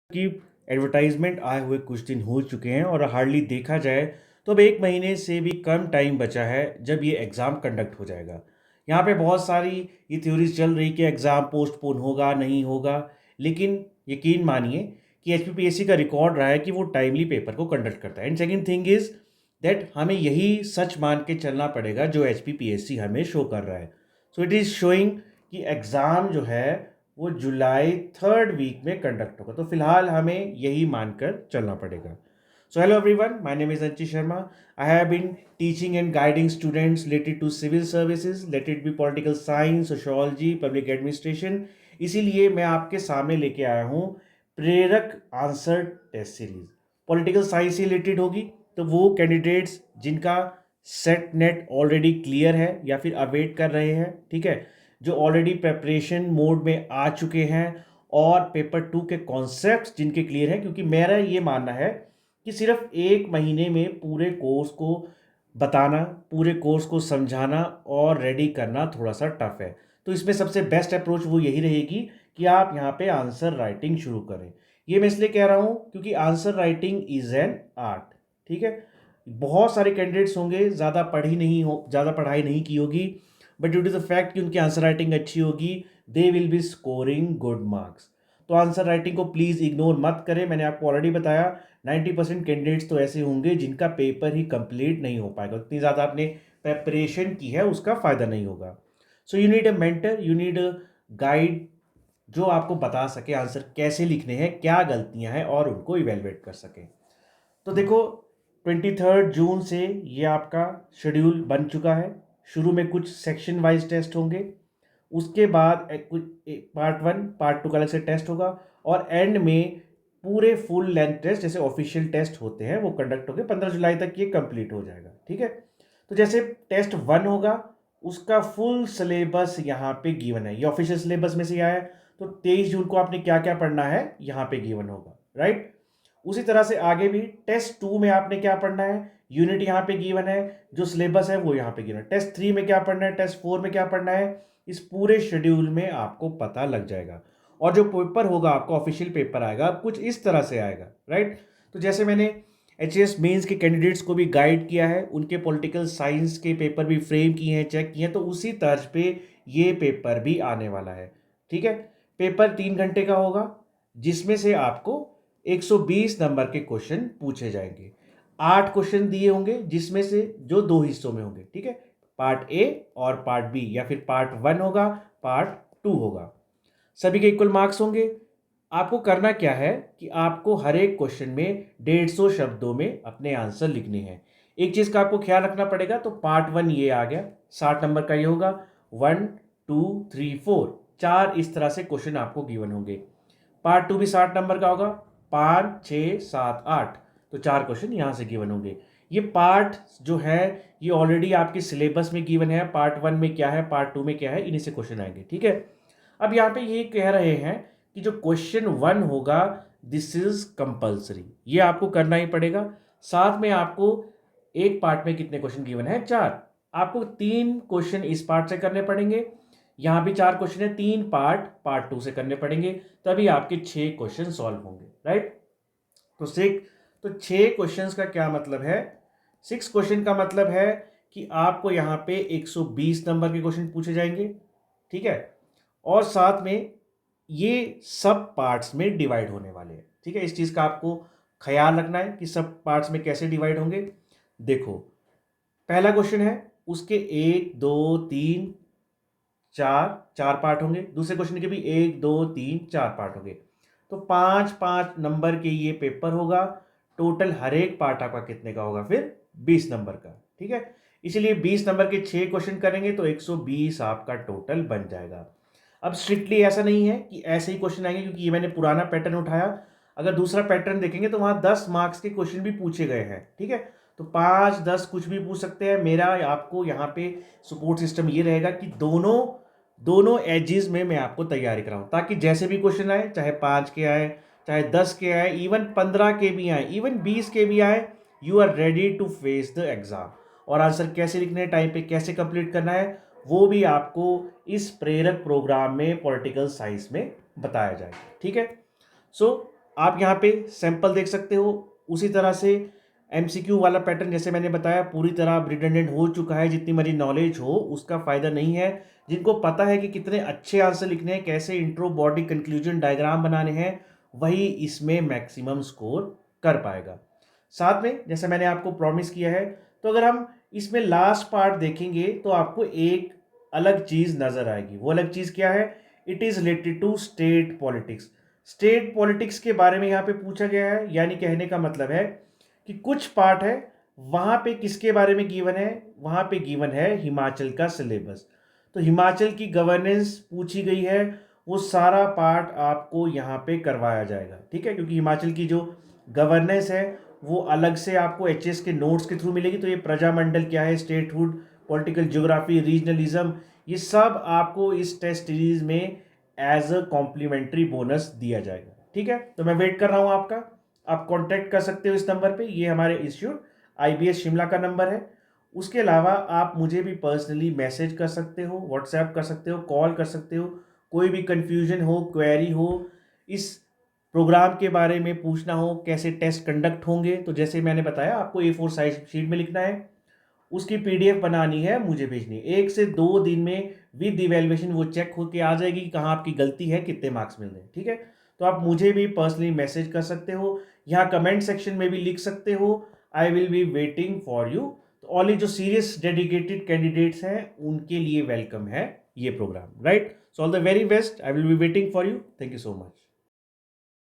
की एडवर्टाइजमेंट आए हुए कुछ दिन हो चुके हैं और हार्डली देखा जाए तो अब 1 महीने से भी कम टाइम बचा है जब ये एग्ज़ाम कंडक्ट हो जाएगा। यहाँ पे बहुत सारी ये थ्योरीज़ चल रही कि एग्ज़ाम पोस्टपोन होगा, नहीं होगा, लेकिन यकीन मानिए कि एचपीपीएससी का रिकॉर्ड रहा है कि वो टाइमली पेपर को कंडक्ट करता है। And second thing is that हमें यही सच मान के चलना पड़ेगा जो एचपीपीएससी हमें शो कर रहा है। सो इट इज़ शोइंग कि एग्ज़ाम जो है वो जुलाई 3rd वीक में कंडक्ट होगा। तो फिलहाल हमें यही मानकर चलना पड़ेगा। So hello everyone, my name is Anchit Sharma. I have been teaching and guiding students related to civil services, let it be political science, sociology, public administration. इसीलिए मैं आपके सामने लेके आया हूँ Prerak answer test series. Political science से रिलेटेड होगी, तो वो कैंडिडेट्स जिनका सेट नेट ऑलरेडी क्लियर है या फिर अवेट कर रहे हैं, ठीक है, जो ऑलरेडी प्रेपरेशन मोड में आ चुके हैं और पेपर 2 के कॉन्सेप्ट्स जिनके क्लियर हैं, क्योंकि मेरा ये मानना है कि सिर्फ 1 महीने में पूरे कोर्स को बताना, पूरे कोर्स को समझाना और रेडी करना थोड़ा सा टफ है। तो इसमें सबसे बेस्ट अप्रोच वो यही रहेगी कि आप यहाँ पे आंसर राइटिंग शुरू करें। ये मैं इसलिए कह रहा हूँ क्योंकि answer writing is an art, ठीक है। बहुत सारे कैंडिडेट्स होंगे, ज़्यादा पढ़ाई नहीं की होगी, but due to the fact कि उनकी आंसर राइटिंग अच्छी होगी, they will be scoring good marks. तो आंसर राइटिंग को प्लीज़ इग्नोर मत करें। मैंने आपको ऑलरेडी बताया 90% कैंडिडेट्स तो ऐसे होंगे जिनका पेपर ही कंप्लीट नहीं हो पाएगा। इतनी ज़्यादा आपने प्रेपरेशन की है, उसका फ़ायदा नहीं होगा। So you need a mentor, you need a guide जो आपको बता सके आंसर कैसे लिखने हैं, क्या गलतियां हैं, और उनको इवेलुएट कर सके। तो देखो, 23 जून से ये आपका शेड्यूल बन चुका है। शुरू में कुछ सेक्शन वाइज टेस्ट होंगे, उसके बाद कुछ पार्ट 1 पार्ट 2 का अलग से टेस्ट होगा, और एंड में पूरे फुल लेंथ टेस्ट जैसे ऑफिशियल टेस्ट होते हैं वो कंडक्ट होंगे। 15 जुलाई तक ये कंप्लीट हो जाएगा, ठीक है। तो जैसे टेस्ट 1 होगा, उसका फुल सिलेबस यहाँ पे गिवन है, ये ऑफिशियल सिलेबस में से आया है। तो 23 जून को आपने क्या क्या पढ़ना है यहाँ पे गिवन होगा, राइट। उसी तरह से आगे भी टेस्ट 2 में आपने क्या पढ़ना है, यूनिट यहाँ पे गिवन है, जो सिलेबस है वो यहाँ पे गिवन है। टेस्ट 3 में क्या पढ़ना है, टेस्ट 4 में क्या पढ़ना है, इस पूरे शेड्यूल में आपको पता लग जाएगा। और जो पेपर होगा आपका ऑफिशियल पेपर आएगा, कुछ इस तरह से आएगा, राइट। तो जैसे मैंने एचएएस मेंस के कैंडिडेट्स को भी गाइड किया है, उनके पॉलिटिकल साइंस के पेपर भी फ्रेम किए हैं, चेक किए हैं, तो उसी तर्ज पे ये पेपर भी आने वाला है, ठीक है। पेपर 3 घंटे का होगा, जिसमें से आपको 120 नंबर के क्वेश्चन पूछे जाएंगे। 8 क्वेश्चन दिए होंगे, जिसमें से जो 2 हिस्सों में होंगे, ठीक है, पार्ट ए और पार्ट बी, या फिर पार्ट 1 होगा, पार्ट 2 होगा। सभी के इक्वल मार्क्स होंगे। आपको करना क्या है कि आपको हर एक क्वेश्चन में 150 शब्दों में अपने आंसर लिखने हैं। एक चीज का आपको ख्याल रखना पड़ेगा, तो पार्ट 1 ये आ गया, 60 नंबर का ये होगा। 1 2 3 4 4 इस तरह से क्वेश्चन आपको गिवन होंगे। पार्ट 2 भी 60 नंबर का होगा, 5 6 7 8, तो 4 क्वेश्चन यहां से गिवन होंगे। ये पार्ट जो है ये ऑलरेडी आपके सिलेबस में गिवन है, पार्ट 1 में क्या है, पार्ट 2 में क्या है, इन्हीं से क्वेश्चन आएंगे, ठीक है। अब यहाँ पे ये कह रहे हैं कि जो क्वेश्चन 1 होगा, दिस इज कंपल्सरी, ये आपको करना ही पड़ेगा। साथ में आपको एक पार्ट में कितने क्वेश्चन गिवन है, 4, आपको 3 क्वेश्चन इस पार्ट से करने पड़ेंगे। यहाँ भी 4 क्वेश्चन है, 3 पार्ट पार्ट 2 से करने पड़ेंगे, तभी आपके 6 क्वेश्चन सॉल्व होंगे, राइट। तो 6 क्वेश्चंस का क्या मतलब है, 6 क्वेश्चन का मतलब है कि आपको यहाँ पे 120 नंबर के क्वेश्चन पूछे जाएंगे, ठीक है। और साथ में ये सब पार्ट्स में डिवाइड होने वाले हैं, ठीक है। इस चीज़ का आपको ख्याल रखना है कि सब पार्ट्स में कैसे डिवाइड होंगे। देखो, पहला क्वेश्चन है, उसके 1 2 3 4 पार्ट होंगे। दूसरे क्वेश्चन के भी 1 2 3 4 पार्ट होंगे। तो 5 5 नंबर के ये पेपर होगा। टोटल हर एक पार्ट आपका कितने का होगा, फिर 20 नंबर का, ठीक है। इसीलिए 20 नंबर के 6 क्वेश्चन करेंगे तो 120 आपका टोटल बन जाएगा। अब स्ट्रिक्टली ऐसा नहीं है कि ऐसे ही क्वेश्चन आएंगे, क्योंकि ये मैंने पुराना पैटर्न उठाया। अगर दूसरा पैटर्न देखेंगे तो वहां 10 मार्क्स के क्वेश्चन भी पूछे गए हैं, ठीक है। तो 5 10 कुछ भी पूछ सकते हैं। मेरा आपको यहाँ पे सपोर्ट सिस्टम ये रहेगा कि दोनों दोनों एजेस में मैं आपको तैयारी कराऊं, ताकि जैसे भी क्वेश्चन आए, चाहे 5 के आए, चाहे 10 के आए, इवन 15 के भी आए, इवन 20 के भी आए, you are ready to face the exam. और आंसर कैसे लिखने हैं, टाइम पे कैसे कंप्लीट करना है, वो भी आपको इस प्रेरक प्रोग्राम में पॉलिटिकल साइंस में बताया जाएगा, ठीक है। सो आप यहाँ पे सैंपल देख सकते हो। उसी तरह से एमसीक्यू वाला पैटर्न जैसे मैंने बताया पूरी तरह रिडंडेंट हो चुका है। जितनी मर्जी नॉलेज हो उसका फ़ायदा नहीं है। जिनको पता है कि कितने अच्छे आंसर लिखने हैं, कैसे इंट्रो, बॉडी, कंक्लूजन, डायग्राम बनाने हैं, वही इसमें मैक्सिमम स्कोर कर पाएगा। साथ में जैसे मैंने आपको प्रॉमिस किया है, तो अगर हम इसमें लास्ट पार्ट देखेंगे तो आपको एक अलग चीज़ नज़र आएगी। वो अलग चीज़ क्या है? It is related to state politics. State politics के बारे में यहाँ पे पूछा गया है, यानी कहने का मतलब है कि कुछ पार्ट है वहाँ पे किसके बारे में गिवन है? वहाँ पे गिवन है हिमाचल का सिलेबस। तो हिमाचल की गवर्नेंस पूछी गई है, वो सारा पार्ट आपको यहाँ पे करवाया जाएगा, ठीक है? क्योंकि हिमाचल की जो गवर्नेंस है वो अलग से आपको एचएस के नोट्स के थ्रू मिलेगी। तो ये प्रजामंडल क्या है, स्टेटहुड, पॉलिटिकल ज्योग्राफी, रीजनलिज्म, ये सब आपको इस टेस्ट सीरीज में एज अ कॉम्प्लीमेंट्री बोनस दिया जाएगा, ठीक है? तो मैं वेट कर रहा हूँ आपका। आप कांटेक्ट कर सकते हो इस नंबर पे, ये हमारे इंस्टीट्यूट आईबीएस शिमला का नंबर है। उसके अलावा आप मुझे भी पर्सनली मैसेज कर सकते हो, व्हाट्सएप कर सकते हो, कॉल कर सकते हो। कोई भी कंफ्यूजन हो, क्वेरी हो, इस प्रोग्राम के बारे में पूछना हो, कैसे टेस्ट कंडक्ट होंगे, तो जैसे मैंने बताया आपको A4 साइज शीट में लिखना है, उसकी पीडीएफ बनानी है, मुझे भेजनी है। 1 से 2 दिन में विद इवेल्युएशन वो चेक होके आ जाएगी कि कहाँ आपकी गलती है, कितने मार्क्स मिल रहे हैं, ठीक है? तो आप मुझे भी पर्सनली मैसेज कर सकते हो, यहाँ कमेंट सेक्शन में भी लिख सकते हो। I will be waiting for you. तो ओनली जो सीरियस डेडिकेटेड कैंडिडेट्स हैं उनके लिए वेलकम है ये program, right? So all the very best. I will be waiting for you. Thank you so much.